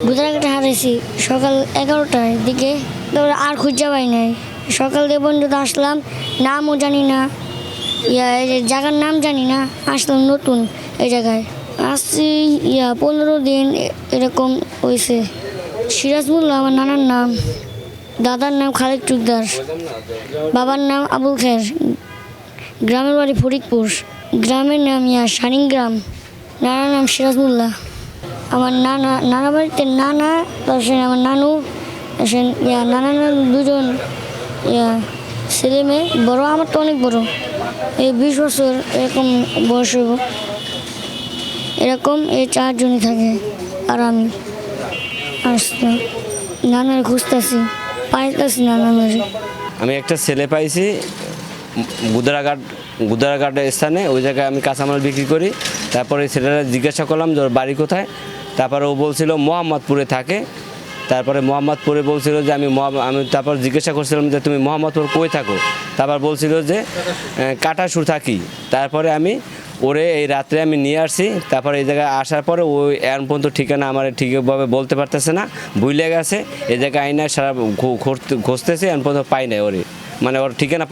গুজরাঘাটে হারাইছি সকাল 11টার দিকে। তারপরে আর খুঁজে পাই নাই। সকাল দিয়ে পর্যন্ত আসলাম, নামও জানি না, এই যে জায়গার নাম জানি না। আসলাম নতুন এই জায়গায়, আসছি 15 দিন এরকম হয়েছে। সিরাজ মোল্লা আমার নানার নাম, দাদার নাম খালেক টুকদার, বাবার নাম আবুল খের, গ্রামের বাড়ি ফরিদপুর, গ্রামের নাম শানিং গ্রাম, নানার নাম সিরাজ মোল্লা। আমার নানা বাড়িতে নানা, তারপরে আমার নানু, নানা নানু দুজন ছেলে মেয়ে, বড় আমার তো অনেক বড়, এই 20 বছর এরকম বয়স হইব। এরকম এই 4 জনই থাকে। আর আমি আসতে নানার খুঁজতেছি, পাইতেছি না নানার। আমি একটা ছেলে পাইছি গুদারাঘাটের স্থানে, ওই জায়গায় আমি কাঁচামাল বিক্রি করি। তারপরে ছেলেরা জিজ্ঞাসা করলাম যে ওর বাড়ি কোথায়। তারপরে ও বলছিল মোহাম্মদপুরে থাকে। তারপরে মোহাম্মদপুরে বলছিল যে আমি তারপর জিজ্ঞাসা করছিলাম যে তুমি মোহাম্মদপুর কই থাকো। তারপর বলছিল যে কাটাসুর থাকি। তারপরে আমি ওরে এই রাত্রে আমি নিয়ে আসছি। তারপরে এই জায়গায় আসার পরে ওই এখন পর্যন্ত ঠিকানা আমার ঠিকভাবে বলতে পারতেছে না, ভুলে গেছে। এই জায়গায় আইনা সারা খুঁজতেছে, এখন পর্যন্ত পাই নাই ওরে, মানে ওর ঠিকানা